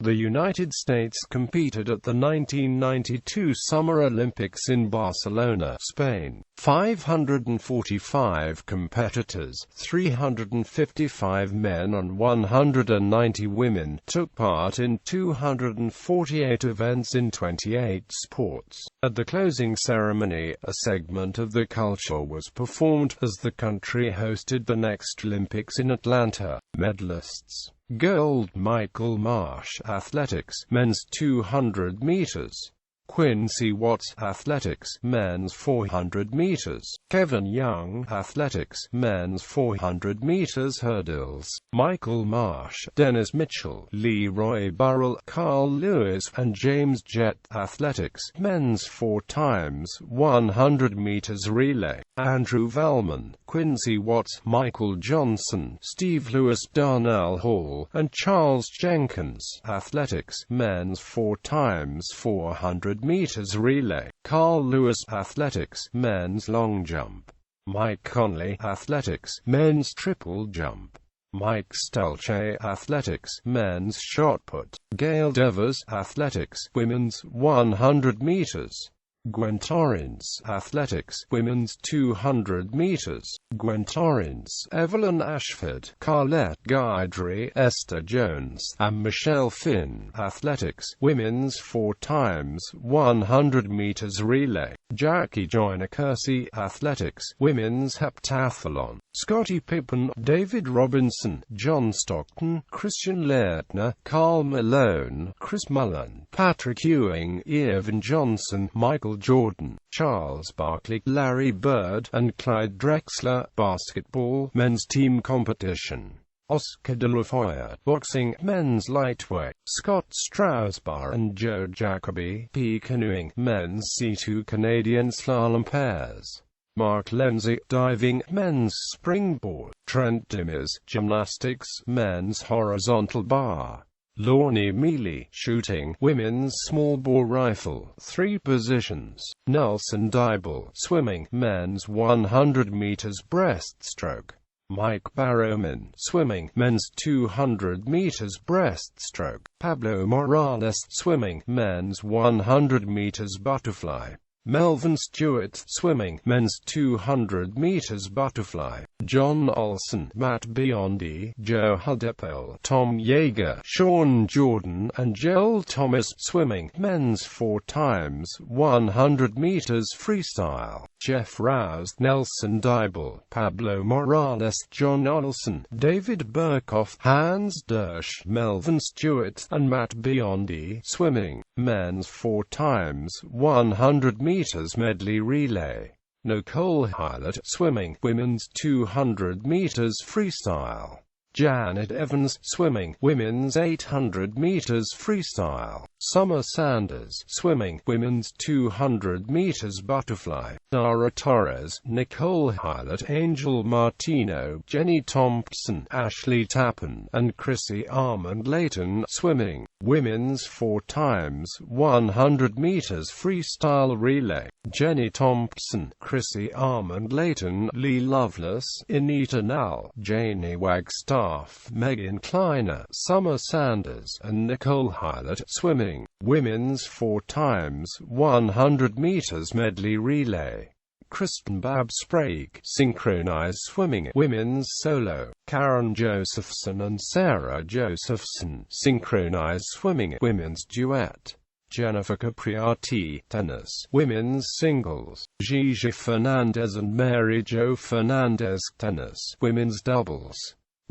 The United States competed at the 1992 Summer Olympics in Barcelona, Spain. 545 competitors, 355 men and 190 women, took part in 248 events in 28 sports. At the closing ceremony, a segment of the culture was performed, as the country hosted the next Olympics in Atlanta. Medalists: Gold, Michael Marsh, Athletics, Men's 200 meters. Quincy Watts, Athletics, Men's 400 meters. Kevin Young, Athletics, Men's 400 meters hurdles. Michael Marsh, Dennis Mitchell, Leroy Burrell, Carl Lewis, and James Jett, Athletics, Men's 4x100 meters relay. Andrew Valmon, Quincy Watts, Michael Johnson, Steve Lewis, Darnell Hall, and Charles Jenkins, Athletics, Men's 4x400 meters relay. Carl Lewis, Athletics, Men's long jump. Mike Conley, Athletics, Men's triple jump. Mike Stelche, Athletics, Men's shot put. Gail Devers, Athletics, Women's 100 meters. Gwen Torrens, Athletics, Women's 200 meters. Gwen Torrens, Evelyn Ashford, Carlette Guidry, Esther Jones, and Michelle Finn, Athletics, Women's 4x100 meters relay. Jackie Joyner Kersey, Athletics, Women's heptathlon. Scottie Pippen, David Robinson, John Stockton, Christian Laettner, Karl Malone, Chris Mullen, Patrick Ewing, Evan Johnson, Michael Jordan, Charles Barkley, Larry Bird, and Clyde Drexler. Basketball, men's team competition. Oscar de la Hoya, boxing, men's lightweight, Scott Strasbar and Joe Jacoby. Canoeing, men's C2 Canadian slalom pairs. Mark Lindsay, diving, men's springboard. Trent Dimmers, gymnastics, men's horizontal bar. Lorne Mealy, shooting, women's small bore rifle, 3 positions. Nelson Dybel, swimming, men's 100 meters breaststroke. Mike Barrowman, swimming, men's 200 meters breaststroke. Pablo Morales, swimming, men's 100 meters butterfly. Melvin Stewart, swimming, men's 200 meters butterfly. John Olsen, Matt Biondi, Joe Hudepel, Tom Yeager, Sean Jordan, and Joel Thomas, swimming, men's 4x100 meters freestyle. Jeff Rouse, Nelson Dybel, Pablo Morales, John Olsen, David Burkhoff, Hans Dersch, Melvin Stewart, and Matt Biondi, swimming, men's 4x100 meters medley relay. Nicole Hylett, swimming, women's 200 meters freestyle. Janet Evans, swimming, women's 800 meters freestyle. Summer Sanders, swimming, women's 200 meters butterfly. Dara Torres, Nicole Hylett, Angel Martino, Jenny Thompson, Ashley Tappan, and Chrissy Armand-Layton, swimming, women's 4x100 meters freestyle relay. Jenny Thompson, Chrissy Armand-Layton, Lee Lovelace, Anita Nall, Janie Wagstaff, Megan Kleiner, Summer Sanders, and Nicole Hylett, swimming, women's 4x100 meters medley relay. Kristen Babb Sprague, synchronized swimming, women's solo. Karen Josephson and Sarah Josephson, synchronized swimming, women's duet. Jennifer Capriati, tennis, women's singles. Gigi Fernandez and Mary Jo Fernandez, tennis, women's doubles.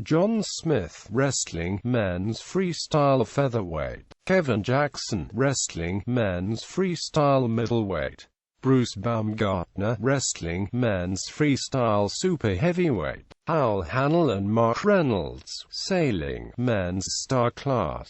John Smith, wrestling, men's freestyle featherweight. Kevin Jackson, wrestling, men's freestyle middleweight. Bruce Baumgartner, wrestling, men's freestyle super heavyweight. Hal Hannell and Mark Reynolds, sailing, men's star class.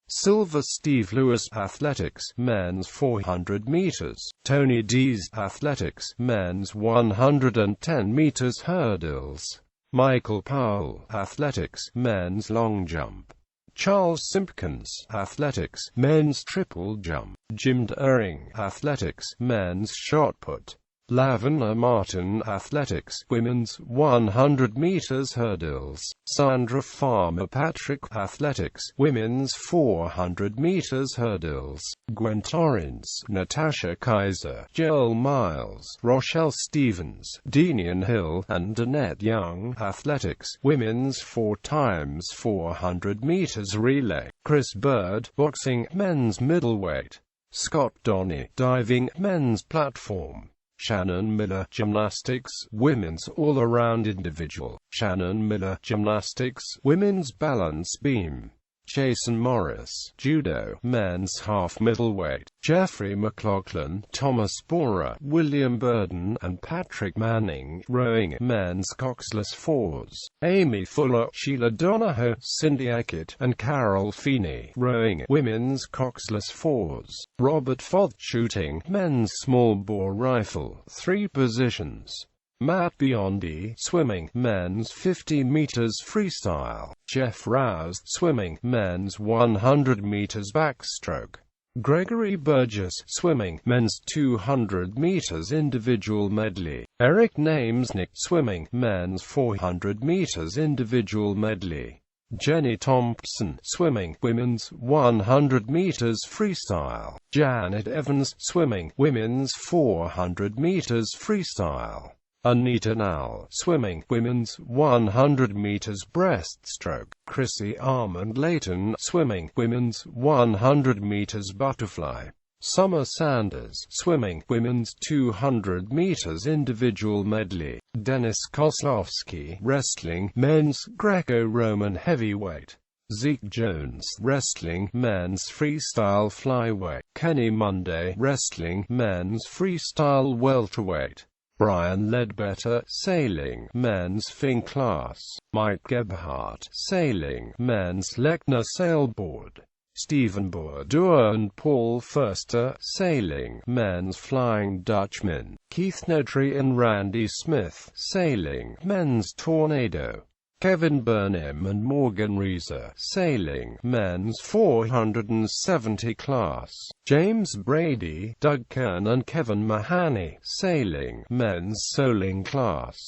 Silver Steve Lewis, athletics, men's 400 meters. Tony Dees, athletics, men's 110 meters hurdles. Michael Powell, athletics, men's long jump. Charles Simpkins, athletics, men's triple jump. Jim Doering, athletics, men's shot put. Lavina Martin Athletics, Women's 100 meters hurdles, Sandra Farmer Patrick Athletics, Women's 400 meters hurdles, Gwen Torrens, Natasha Kaiser, Joel Miles, Rochelle Stevens, Denian Hill, and Annette Young Athletics, Women's 4x400 meters relay, Chris Bird Boxing, Men's middleweight, Scott Donny Diving, Men's platform, Shannon Miller Gymnastics, Women's all-around individual, Shannon Miller Gymnastics, Women's balance beam, Jason Morris Judo, Men's half middleweight, Jeffrey McLaughlin, Thomas Borer, William Burden, and Patrick Manning Rowing, Men's coxless fours, Amy Fuller, Sheila Donahoe, Cindy Eckert, and Carol Feeney Rowing, Women's coxless fours, Robert Foth Shooting, Men's small bore rifle, 3 positions, Matt Biondi Swimming, Men's 50 meters freestyle, Jeff Rouse Swimming, Men's 100 meters backstroke, Gregory Burgess Swimming, Men's 200 meters individual medley, Eric Namesnick Swimming, Men's 400 meters individual medley, Jenny Thompson Swimming, Women's 100 meters freestyle, Janet Evans Swimming, Women's 400 meters freestyle, Anita Nall Swimming, Women's 100 meters breaststroke, Chrissy Armand Layton Swimming, Women's 100 meters butterfly, Summer Sanders Swimming, Women's 200 meters individual medley, Dennis Koslowski Wrestling, Men's Greco-Roman heavyweight, Zeke Jones Wrestling, Men's freestyle flyweight, Kenny Monday Wrestling, Men's freestyle welterweight, Brian Ledbetter Sailing, Men's Fing class, Mike Gebhardt Sailing, Men's Lechner sailboard, Stephen Bourdour and Paul Förster Sailing, Men's Flying Dutchman, Keith Notary and Randy Smith Sailing, Men's Tornado, Kevin Burnham and Morgan Reeser Sailing, Men's 470 class, James Brady, Doug Kern and Kevin Mahoney Sailing, Men's Soling class,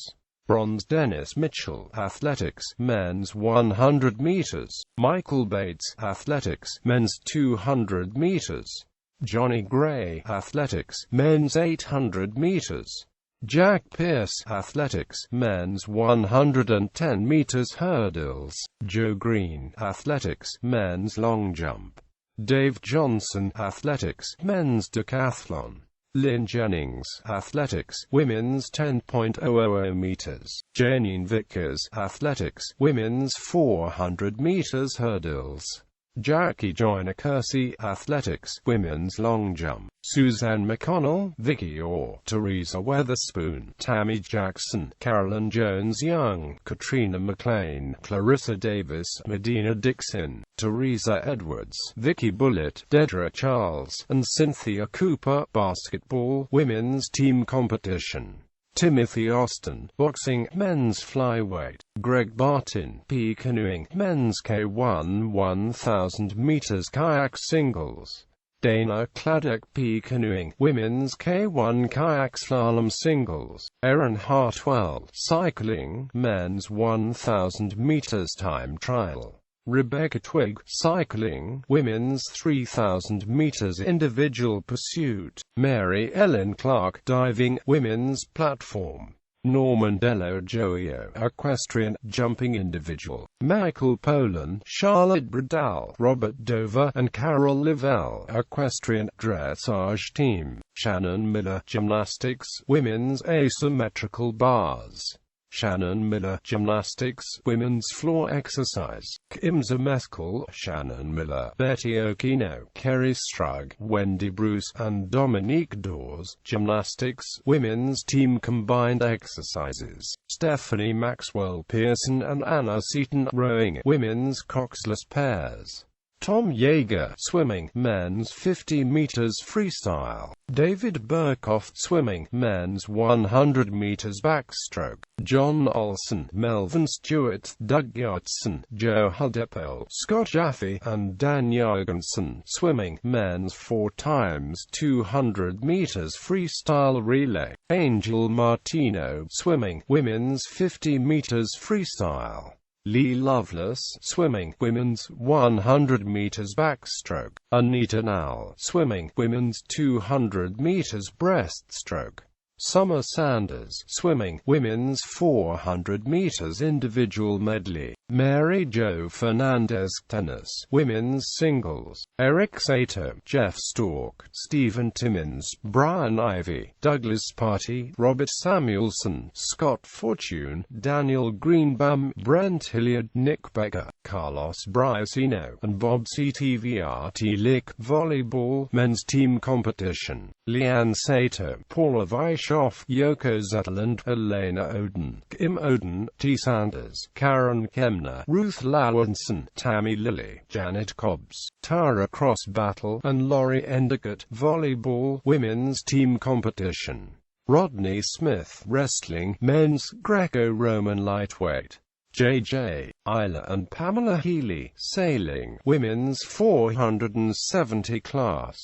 Bronze Dennis Mitchell Athletics, Men's 100 meters, Michael Bates Athletics, Men's 200 meters, Johnny Gray Athletics, Men's 800 meters, Jack Pierce Athletics, Men's 110 meters hurdles, Joe Green Athletics, Men's long jump, Dave Johnson Athletics, Men's decathlon, Lynn Jennings Athletics, Women's 10.000 meters, Janine Vickers Athletics, Women's 400 meters hurdles, Jackie Joyner Kersey Athletics, Women's long jump, Suzanne McConnell, Vicky Orr, Teresa Weatherspoon, Tammy Jackson, Carolyn Jones-Young, Katrina McLean, Clarissa Davis, Medina Dixon, Teresa Edwards, Vicky Bullitt, Dedra Charles, and Cynthia Cooper. Basketball, Women's team competition, Timothy Austin Boxing, Men's flyweight, Greg Bartin P canoeing, Men's K1 1000 meters kayak singles, Dana Claddock P canoeing, Women's K1 kayak slalom singles, Erin Hartwell cycling, Men's 1000 meters time trial, Rebecca Twigg cycling, Women's 3000 meters individual pursuit, Mary Ellen Clark diving, Women's platform, Norman Dello Joio equestrian jumping individual, Michael Polan, Charlotte Bradal, Robert Dover and Carol Livell equestrian dressage team, Shannon Miller gymnastics, Women's asymmetrical bars, Shannon Miller Gymnastics, Women's Floor Exercise, Kim Zemethkal, Shannon Miller, Betty Okino, Kerry Strug, Wendy Bruce, and Dominique Dawes, Gymnastics, Women's Team Combined Exercises, Stephanie Maxwell Pearson and Anna Seaton, Rowing, Women's Coxless Pairs, Tom Yeager, swimming, men's 50 meters freestyle. David Burkhoff, swimming, men's 100 meters backstroke. John Olsen, Melvin Stewart, Doug Yardson, Joe Hudepohl, Scott Jaffe, and Dan Jorgensen, swimming, men's 4x200 meters freestyle relay. Angel Martino, swimming, women's 50 meters freestyle. Lee Lovelace, swimming, women's 100 meters backstroke. Anita Nall, swimming, women's 200 meters breaststroke. Summer Sanders, swimming, women's 400 meters individual medley. Mary Jo Fernandez, tennis, women's singles. Eric Sato, Jeff Stork, Stephen Timmins, Brian Ivey, Douglas Party, Robert Samuelson, Scott Fortune, Daniel Greenbaum, Brent Hilliard, Nick Becker, Carlos Bryacino, and Bob CTVRT Lick. Volleyball, men's team competition. Leanne Sato, Paula Weishoff, Yoko Zetterland, Elena Oden, Kim Oden, T. Sanders, Karen Kemner, Ruth Lawenson, Tammy Lilly, Janet Cobbs, Tara Cross Battle, and Laurie Endicott. Volleyball, women's team competition. Rodney Smith, wrestling, men's Greco-Roman lightweight. J.J. Isla and Pamela Healy, sailing, women's 470 class.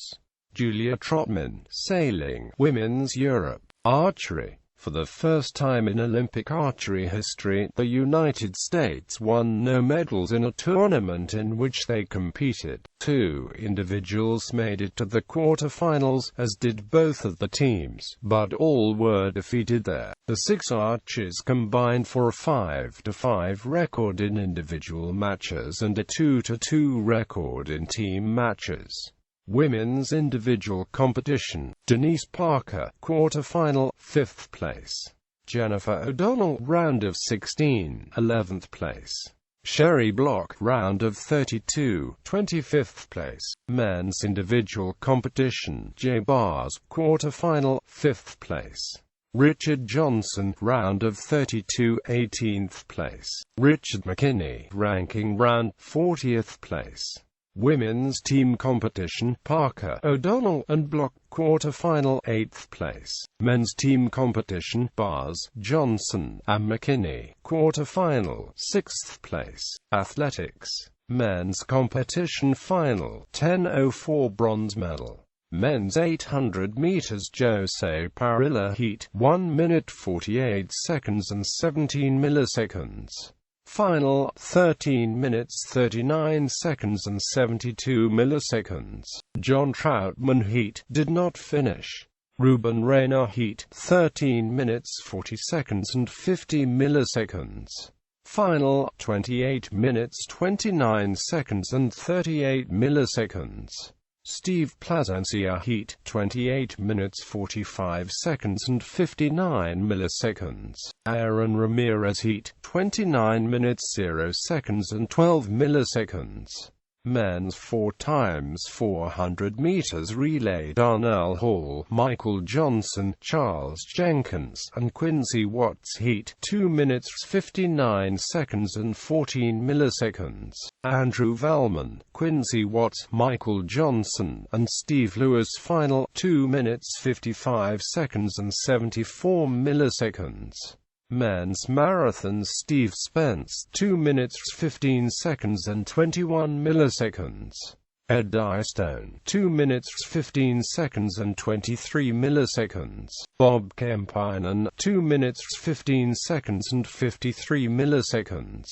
Julia Trotman, sailing, women's Europe. Archery. For the first time in Olympic archery history, the United States won no medals in a tournament in which they competed. 2 individuals made it to the quarterfinals, as did both of the teams, but all were defeated there. The 6 archers combined for a 5-5 record in individual matches and a 2-2 record in team matches. Women's individual competition. Denise Parker, quarterfinal, 5th place. Jennifer O'Donnell, round of 16, 11th place. Sherry Block, round of 32, 25th place. Men's individual competition. Jay Bars, quarterfinal, 5th place. Richard Johnson, round of 32, 18th place. Richard McKinney, ranking round, 40th place. Women's team competition. Parker, O'Donnell, and Block, quarterfinal, 8th place. Men's team competition. Bars, Johnson, and McKinney, quarterfinal, 6th place. Athletics. Men's competition final. 10:04 bronze medal. Men's 800 meters. Jose Parilla heat, 1 minute 48 seconds and 17 milliseconds. Final, 13 minutes 39 seconds and 72 milliseconds. John Troutman heat, did not finish. Ruben Reyna heat, 13 minutes 40 seconds and 50 milliseconds. Final, 28 minutes 29 seconds and 38 milliseconds. Steve Placencia heat, 28 minutes 45 seconds and 59 milliseconds. Aaron Ramirez heat, 29 minutes 0 seconds and 12 milliseconds. Men's 4x400 meters relay. Darnell Hall, Michael Johnson, Charles Jenkins, and Quincy Watts heat, 2 minutes 59 seconds and 14 milliseconds. Andrew Valmon, Quincy Watts, Michael Johnson, and Steve Lewis final, 2 minutes 55 seconds and 74 milliseconds. Men's marathon. Steve Spence, 2 minutes 15 seconds and 21 milliseconds. Ed Dystone, 2 minutes 15 seconds and 23 milliseconds. Bob Kempinen, 2 minutes 15 seconds and 53 milliseconds.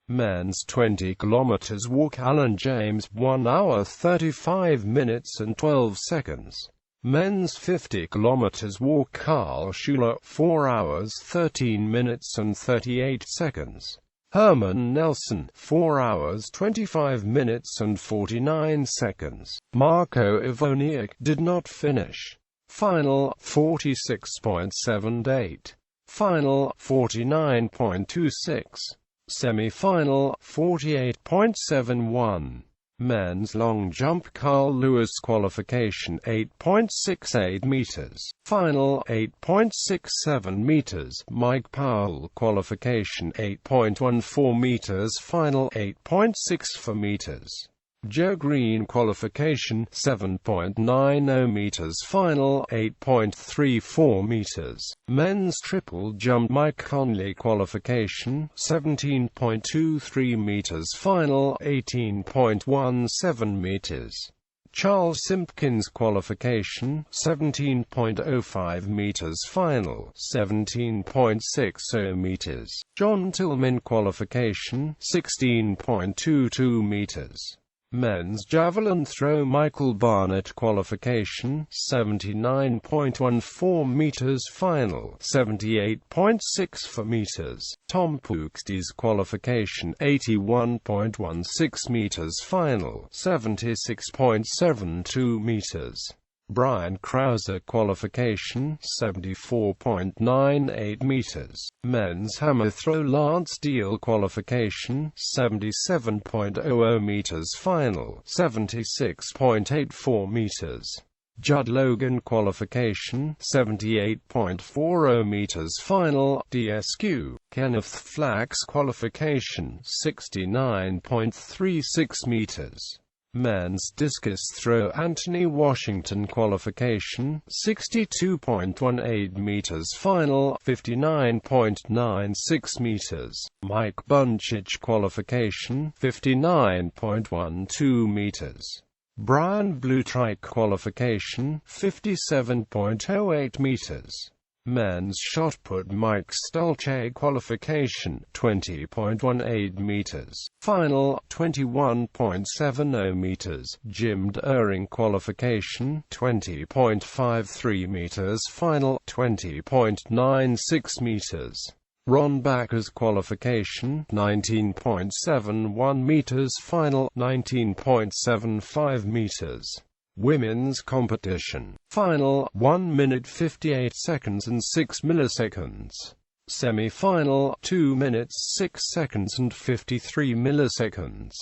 Men's 20 kilometers walk. Alan James, 1 hour 35 minutes and 12 seconds. Men's 50 kilometers walk. Carl Schuler, 4 hours 13 minutes and 38 seconds. Herman Nelson, 4 hours 25 minutes and 49 seconds. Marco Ivoniak, did not finish. Final, 46.78. Final, 49.26. Semi-final, 48.71. Men's long jump. Carl Lewis qualification, 8.68 meters. Final, 8.67 meters. Mike Powell qualification, 8.14 meters. Final, 8.64 meters. Joe Green qualification, 7.90 meters final, 8.34 meters. Men's triple jump Mike Conley qualification, 17.23 meters final, 18.17 meters. Charles Simpkins qualification, 17.05 meters final, 17.60 meters. John Tillman qualification, 16.22 meters. Men's javelin throw Michael Barnett qualification, 79.14 meters final, 78.64 meters. Tom Puxty's qualification, 81.16 meters final, 76.72 meters. Brian Krauser qualification, 74.98 meters. Men's hammer throw Lance Deal qualification, 77.00 meters final, 76.84 meters. Judd Logan qualification, 78.40 meters final, DSQ. Kenneth Flax qualification, 69.36 meters. Men's discus throw Anthony Washington qualification, 62.18 meters final, 59.96 meters. Mike Bunchich qualification, 59.12 meters. Brian Bluetrike qualification, 57.08 meters. Men's shot put Mike Stolce qualification, 20.18 meters. Final, 21.70 meters. Jim Doering qualification, 20.53 meters. Final, 20.96 meters. Ron Backer's qualification, 19.71 meters. Final, 19.75 meters. Women's competition. Final, 1 minute 58 seconds and 6 milliseconds. Semi-final, 2 minutes 6 seconds and 53 milliseconds.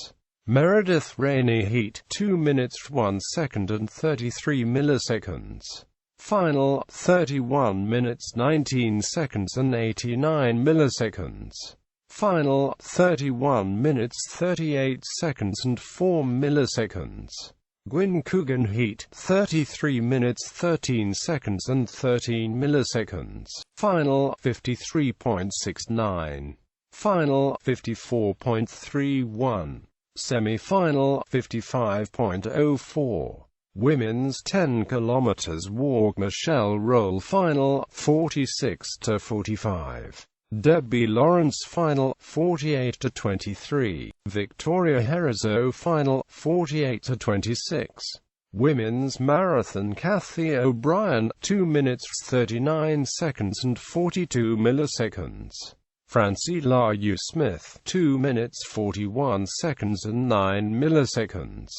Meredith Rainey Heat, 2 minutes 1 second and 33 milliseconds. Final, 31 minutes 19 seconds and 89 milliseconds. Final, 31 minutes 38 seconds and 4 milliseconds. Gwyn Coogan Heat, 33 minutes 13 seconds and 13 milliseconds. Final, 53.69. Final, 54.31. Semi-final, 55.04. Women's 10 km walk Michelle Roll final, 46-45. Debbie Lawrence final, 48-23. Victoria Herrezo final, 48-26. Women's marathon Kathy O'Brien, 2 minutes 39 seconds and 42 milliseconds. Francie Lau Smith, 2 minutes 41 seconds and 9 milliseconds.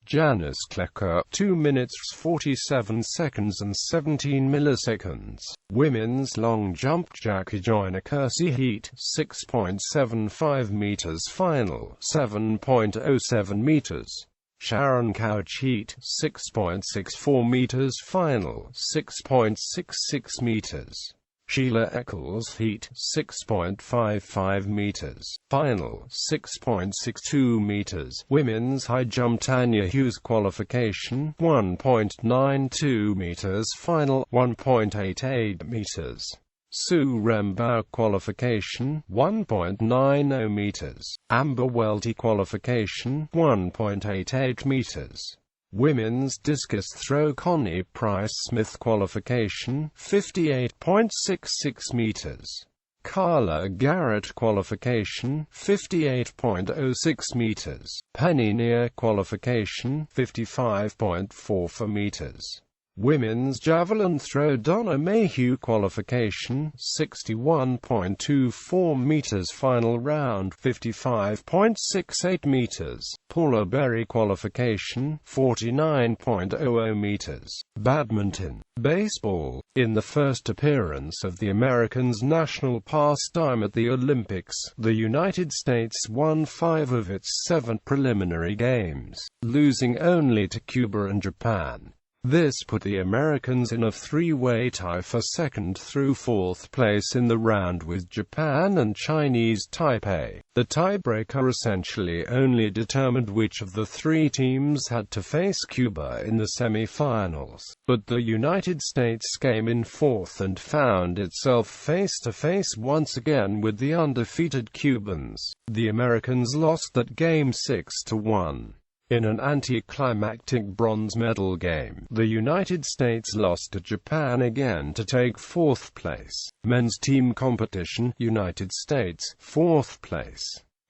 Janice Klecker, 2 minutes 47 seconds and 17 milliseconds. Women's long jump Jackie Joyner Kersey Heat, 6.75 meters final, 7.07 meters. Sharon Couch Heat, 6.64 meters final, 6.66 meters. Sheila Eccles Heat, 6.55 meters. Final, 6.62 meters. Women's high jump Tanya Hughes qualification, 1.92 meters. Final, 1.88 meters. Sue Rembauch qualification, 1.90 meters. Amber Welty qualification, 1.88 meters. Women's discus throw Connie Price-Smith qualification, 58.66 meters. Carla Garrett qualification, 58.06 meters. Penny Neer qualification, 55.44 meters. Women's javelin throw Donna Mayhew qualification, 61.24 meters. Final round, 55.68 meters. Paula Berry qualification, 49.00 meters. Badminton. Baseball. In the first appearance of the Americans' national pastime at the Olympics, the United States won 5 of its 7 preliminary games, losing only to Cuba and Japan. This put the Americans in a three-way tie for second through fourth place in the round with Japan and Chinese Taipei. The tiebreaker essentially only determined which of the three teams had to face Cuba in the semi-finals, but the United States came in fourth and found itself face-to-face once again with the undefeated Cubans. The Americans lost that game 6-1. In an anticlimactic bronze medal game, the United States lost to Japan again to take fourth place. Men's team competition, United States, fourth place.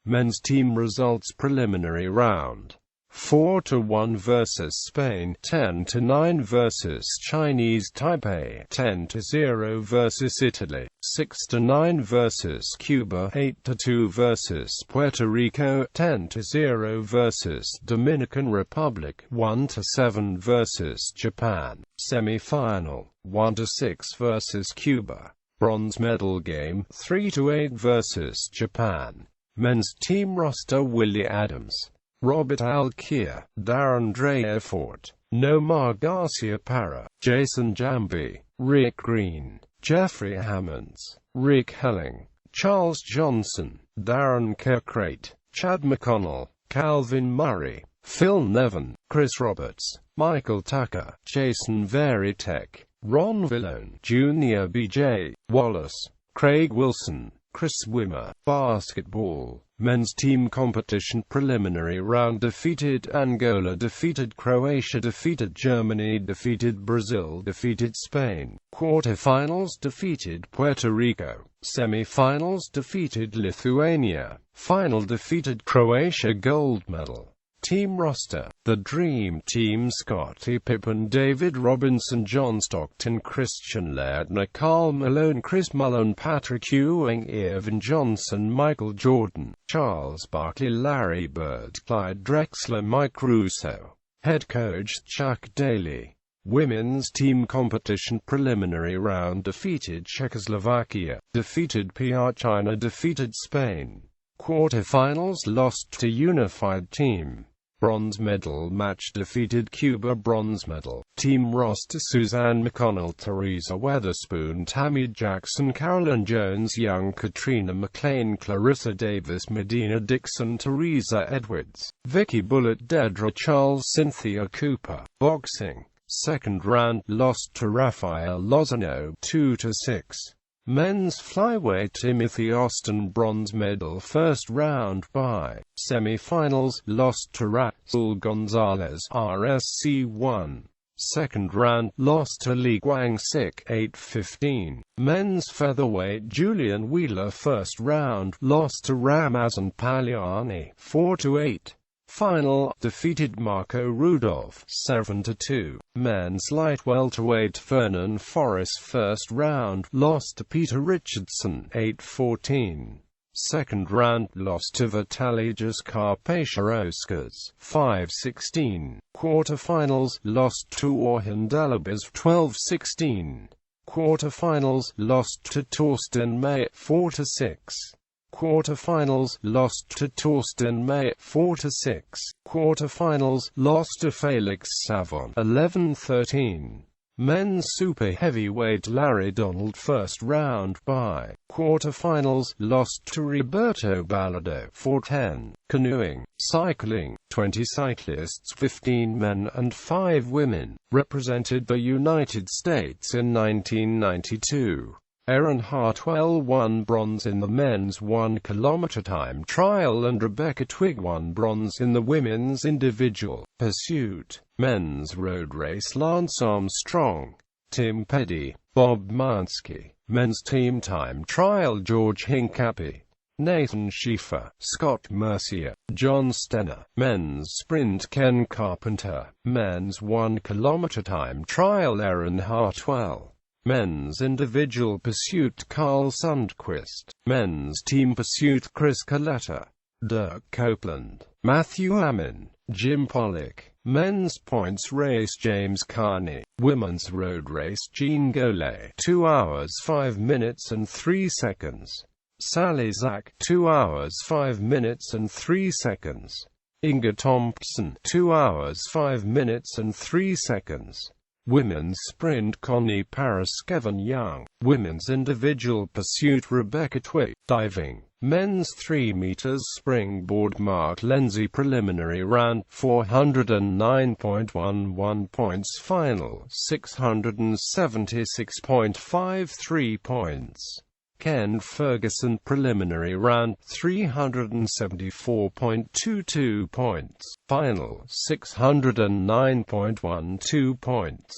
Men's team results preliminary round. 4-1 versus Spain, 10-9 versus Chinese Taipei, 10-0 versus Italy, 6-9 versus Cuba, 8-2 versus Puerto Rico, 10-0 versus Dominican Republic, 1-7 versus Japan. Semi-final, 1-6 versus Cuba. Bronze medal game, 3-8 versus Japan. Men's team roster: Willie Adams, Robert Alquier, Darren Dreyfort, Nomar Garcia-Parra, Jason Jambi, Rick Green, Jeffrey Hammonds, Rick Helling, Charles Johnson, Darren Kirkrate, Chad McConnell, Calvin Murray, Phil Nevin, Chris Roberts, Michael Tucker, Jason Veritek, Ron Villone Jr., B.J. Wallace, Craig Wilson, Chris Wimmer. Basketball. Men's team competition preliminary round: defeated Angola, defeated Croatia, defeated Germany, defeated Brazil, defeated Spain. Quarterfinals: defeated Puerto Rico. Semi-finals: defeated Lithuania. Final: defeated Croatia. Gold medal. Team roster: The Dream Team: Scottie Pippen, David Robinson, John Stockton, Christian Laettner, Karl Malone, Chris Mullin, Patrick Ewing, Evan Johnson, Michael Jordan, Charles Barkley, Larry Bird, Clyde Drexler, Mike Russo. Head coach: Chuck Daly. Women's team competition preliminary round: defeated Czechoslovakia, defeated PR, China, defeated Spain. Quarterfinals: lost to Unified Team. Bronze medal match: defeated Cuba. Bronze medal. Team roster: Suzanne McConnell, Teresa Weatherspoon, Tammy Jackson, Carolyn Jones Young, Katrina McLean, Clarissa Davis, Medina Dixon, Teresa Edwards, Vicky Bullitt, Dedra Charles, Cynthia Cooper. Boxing. Second round, lost to Rafael Lozano, 2-6. Men's flyweight: Timothy Austin, bronze medal, first round bye. Semi-finals, lost to Raul Gonzalez, RSC 1. Second round, lost to Li Guangsik, 8-15. Men's featherweight: Julian Wheeler, first round, lost to Ramazan Paliani, 4-8. Final, defeated Marco Rudolph, 7-2. Men's light welterweight: Vernon Forrest, first round, lost to Peter Richardson, 8-14. Second round, lost to Vitalijus Karpathauskas, 5-16. Quarterfinals, lost to Orhan Delabes, 12-16. Quarterfinals, lost to Torsten May, 4-6. Quarterfinals, lost to Torsten May, 4-6. Quarterfinals, lost to Felix Savon, 11-13. Men's super heavyweight: Larry Donald, first round bye. Quarterfinals, lost to Roberto Ballado, 4-10. Canoeing. Cycling. 20 cyclists, 15 men and 5 women, represented the United States in 1992. Aaron Hartwell won bronze in the men's 1 kilometer time trial and Rebecca Twigg won bronze in the women's individual pursuit. Men's road race: Lance Armstrong, Tim Petty, Bob Mansky. Men's team time trial: George Hincapie, Nathan Schieffer, Scott Mercier, John Stenner. Men's sprint: Ken Carpenter. Men's 1 kilometer time trial: Aaron Hartwell. Men's individual pursuit: Carl Sundquist. Men's team pursuit: Chris Coletta, Dirk Copeland, Matthew Amin, Jim Pollock. Men's points race: James Carney. Women's road race: Jean Golay, 2 hours 5 minutes and 3 seconds. Sally Zak, 2 hours 5 minutes and 3 seconds. Inga Thompson, 2 hours 5 minutes and 3 seconds. Women's sprint Connie Paris Kevin Young. Women's individual pursuit Rebecca Twigg. Diving. Men's 3 meters springboard Mark Lindsay preliminary round 409.11 points, final 676.53 points. Ken Ferguson preliminary round 374.22 points, final 609.12 points.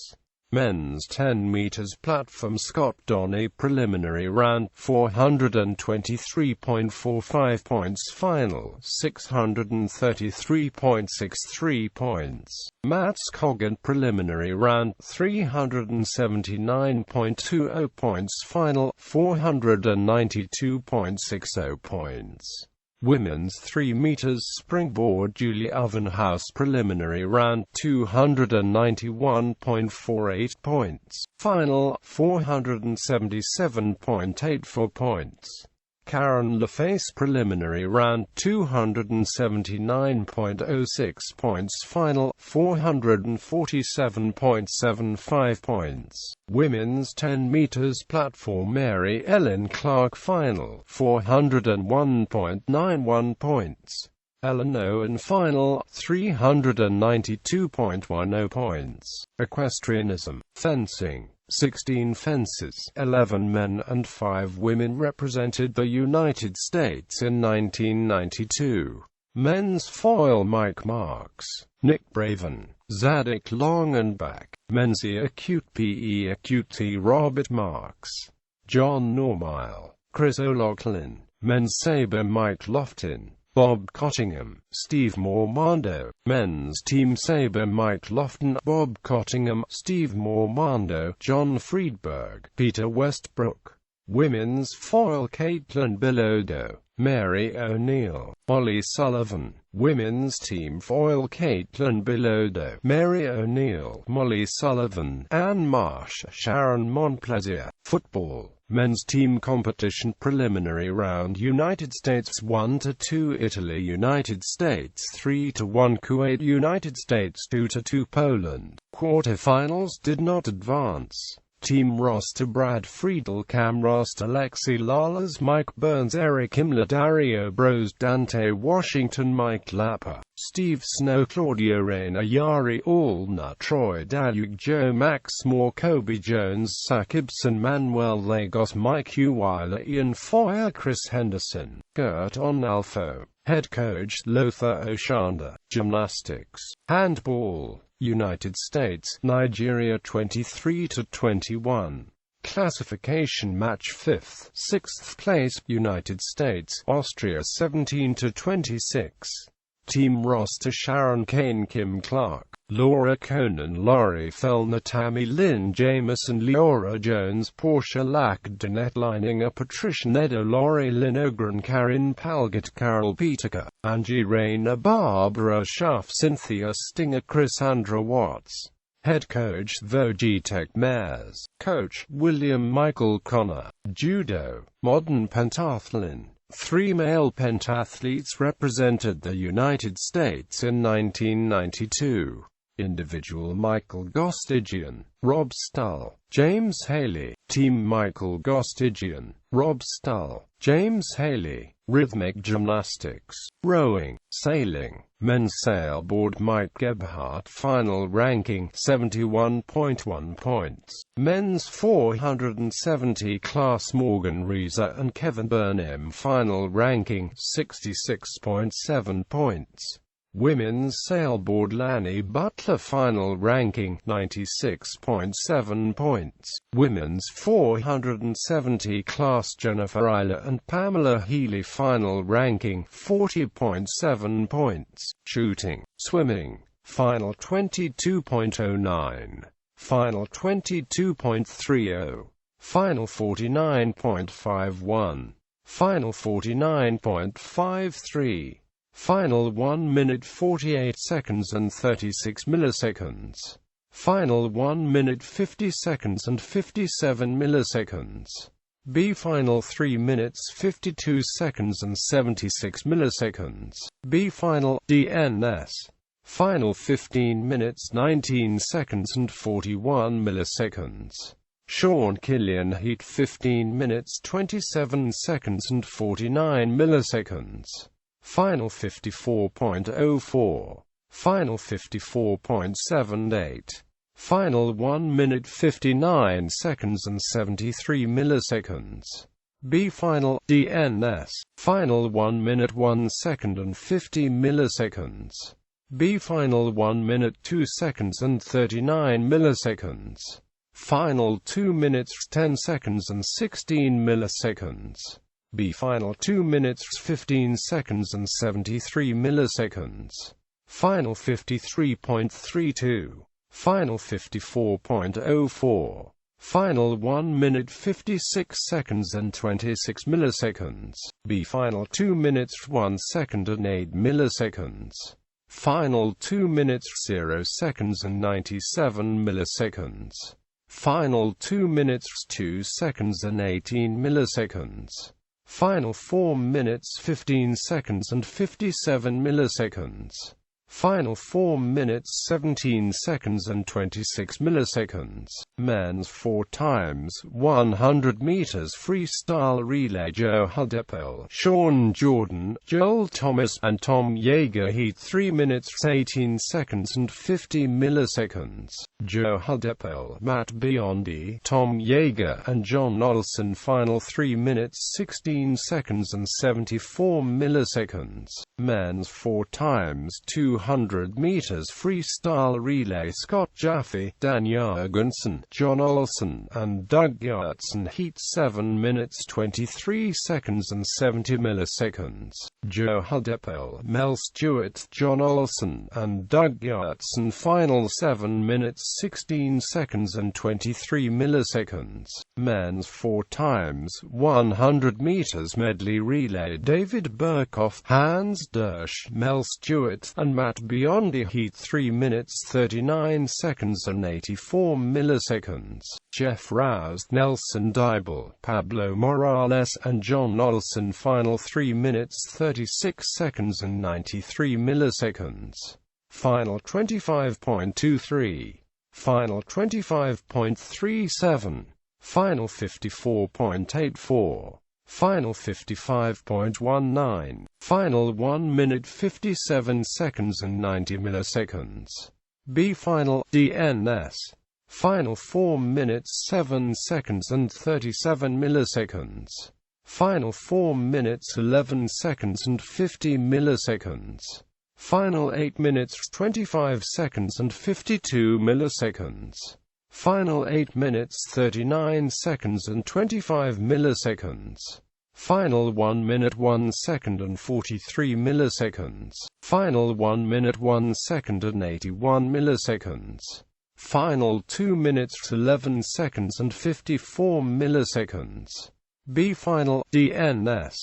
Men's 10 meters platform Scott Donny preliminary round 423.45 points, final 633.63 points. Matt Scoggin preliminary round 379.20 points, final 492.60 points. Women's 3 meters springboard Julie Ovenhouse preliminary round 291.48 points, final 477.84 points. Karen LaFace preliminary round 279.06 points, final 447.75 points. Women's 10 meters platform Mary Ellen Clark final 401.91 points. Ellen Owen final 392.10 points. Equestrianism. Fencing. 16 fences, 11 men and 5 women represented the United States in 1992. Men's foil Mike Marks, Nick Braven, Zadik Longenbach. Men's acute PE acute Robert Marks, John Normile, Chris O'Loughlin. Men's sabre Mike Loftin, Bob Cottingham, Steve Mormando. Men's team sabre Mike Loftin, Bob Cottingham, Steve Mormando, John Friedberg, Peter Westbrook. Women's foil Caitlin Bilodeau, Mary O'Neill, Molly Sullivan. Women's team foil Caitlin Bilodeau, Mary O'Neill, Molly Sullivan, Anne Marsh, Sharon Montplaisir. Football. Men's team competition preliminary round United States 1-2 Italy United States 3-1 Kuwait United States 2-2 Poland. Quarterfinals did not advance. Team roster Brad Friedel, Cam Rost, Alexi Lalas, Mike Burns, Eric Himmler, Dario Bros, Dante Washington, Mike Lapper, Steve Snow, Claudio Reyna, Yari Allnut, Troy Dalug, Joe Max Moore, Kobe Jones, Zach Ibsen, Manuel Lagos, Mike Uweiler, Ian Foyer, Chris Henderson, Gert Onalfo. Head coach Lothar Oshanda. Gymnastics. Handball. United States, Nigeria 23-21. Classification match 5th, 6th place, United States, Austria 17-26. Team roster Sharon Kane, Kim Clark, Laura Conan, Laurie Fellner, Tammy Lynn Jameson, Leora Jones, Portia Lack, Danette Leininger, Patricia Nedo, Laurie Lindgren, Karin Palgett, Carol Peterka, Angie Rayner, Barbara Schaff, Cynthia Stinger, Chrisandra Watts. Head coach Vojitek Mares. Coach William Michael Connor. Judo. Modern pentathlon. 3 male pentathletes represented the United States in 1992. Individual Michael Gostigian, Rob Stull, James Haley. Team Michael Gostigian, Rob Stull, James Haley. Rhythmic gymnastics, rowing, sailing. Men's sailboard Mike Gebhardt final ranking 71.1 points. Men's 470 class Morgan Reeser and Kevin Burnham final ranking 66.7 points. Women's sailboard Lanny Butler final ranking 96.7 points. Women's 470 class Jennifer Eiler and Pamela Healy final ranking 40.7 points. Shooting, swimming, final 22.09, final 22.30, final 49.51, final 49.53. Final 1 minute 48 seconds and 36 milliseconds. Final 1 minute 50 seconds and 57 milliseconds. B final 3 minutes 52 seconds and 76 milliseconds. B final DNS. Final 15 minutes 19 seconds and 41 milliseconds. Sean Killian Heat 15 minutes 27 seconds and 49 milliseconds. Final 54.04. Final 54.78. Final 1 minute 59 seconds and 73 milliseconds. B final DNS. Final 1 minute 1 second and 50 milliseconds. B final 1 minute 2 seconds and 39 milliseconds. Final 2 minutes 10 seconds and 16 milliseconds. B final 2 minutes 15 seconds and 73 milliseconds. Final 53.32. Final 54.04. Final 1 minute 56 seconds and 26 milliseconds. B final 2 minutes 1 second and 8 milliseconds. Final 2 minutes 0 seconds and 97 milliseconds. Final 2 minutes 2 seconds and 18 milliseconds. Final 4 minutes 15 seconds and 57 milliseconds. Final 4 minutes 17 seconds and 26 milliseconds. Men's 4 times 100 meters freestyle relay. Joe Hudepohl, Sean Jordan, Joel Thomas, and Tom Yeager. Heat 3 minutes 18 seconds and 50 milliseconds. Joe Hudepohl, Matt Biondi, Tom Yeager, and John Olson. Final 3 minutes 16 seconds and 74 milliseconds. Men's 4 times 200 meters freestyle relay. Scott Jaffe, Dan Jorgensen, John Olson, and Doug Gertson. Heat 7 minutes 23 seconds and 70 milliseconds. Joe Hudepohl, Mel Stewart, John Olson, and Doug Gertson. Final 7 minutes 16 seconds and 23 milliseconds. Men's 4 times 100 meters medley relay. David Burkhoff, Hans Dersch, Mel Stewart, and Matt Biondi. Heat 3 minutes 39 seconds and 84 milliseconds. Jeff Rouse, Nelson Dybel, Pablo Morales, and John Olson. Final 3 minutes 36 seconds and 93 milliseconds. Final 25.23. Final 25.37. Final 54.84. Final 55.19. Final 1 minute 57 seconds and 90 milliseconds. B final DNS. Final 4 minutes 7 seconds and 37 milliseconds. Final 4 minutes 11 seconds and 50 milliseconds. Final 8 minutes 25 seconds and 52 milliseconds. Final 8 minutes 39 seconds and 25 milliseconds. Final 1 minute 1 second and 43 milliseconds. Final 1 minute 1 second and 81 milliseconds. Final 2 minutes 11 seconds and 54 milliseconds. B final DNS.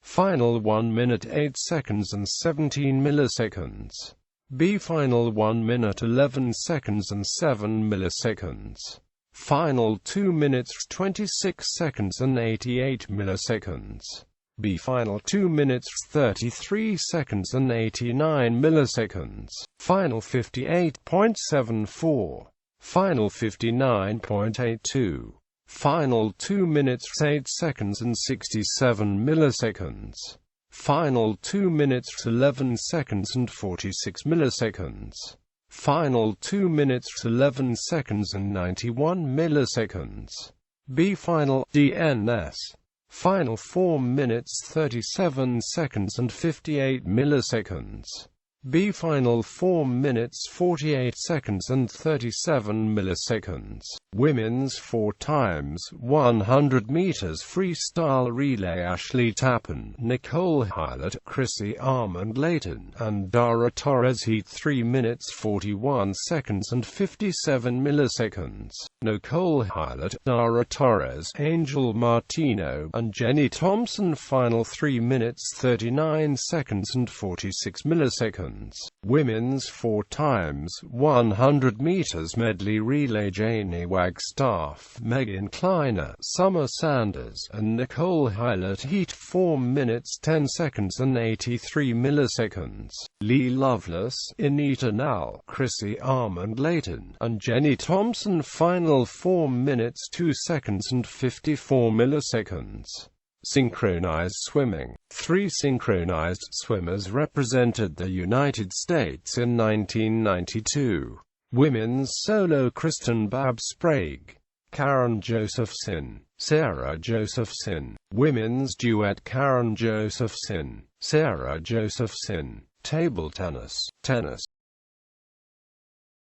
Final 1 minute 8 seconds and 17 milliseconds. B final 1 minute 11 seconds and 7 milliseconds. Final 2 minutes 26 seconds and 88 milliseconds. B final 2 minutes 33 seconds and 89 milliseconds. Final 58.74. Final 59.82. Final 2 minutes 8 seconds and 67 milliseconds. Final 2 minutes 11 seconds and 46 milliseconds. Final 2 minutes 11 seconds and 91 milliseconds. B final DNS. Final 4 minutes 37 seconds and 58 milliseconds. B final 4 minutes 48 seconds and 37 milliseconds. Women's 4 times 100 meters freestyle relay. Ashley Tappan, Nicole Hylett, Chrissy Armand Layton, and Dara Torres. Heat 3 minutes 41 seconds and 57 milliseconds. Nicole Hylett, Dara Torres, Angel Martino, and Jenny Thompson. Final 3 minutes 39 seconds and 46 milliseconds. milliseconds. Women's 4 times 100 meters medley relay, Janie Wagstaff, Megan Kleiner, Summer Sanders, and Nicole Hylett, heat 4 minutes 10 seconds and 83 milliseconds. Lee Lovelace, Anita Nall, Chrissy Armand Layton, and Jenny Thompson, final 4 minutes 2 seconds and 54 milliseconds. Synchronized swimming. 3 synchronized swimmers represented the United States in 1992. Women's solo: Kristen Babb Sprague, Karen Josephson, Sarah Josephson. Women's duet: Karen Josephson, Sarah Josephson. Table tennis.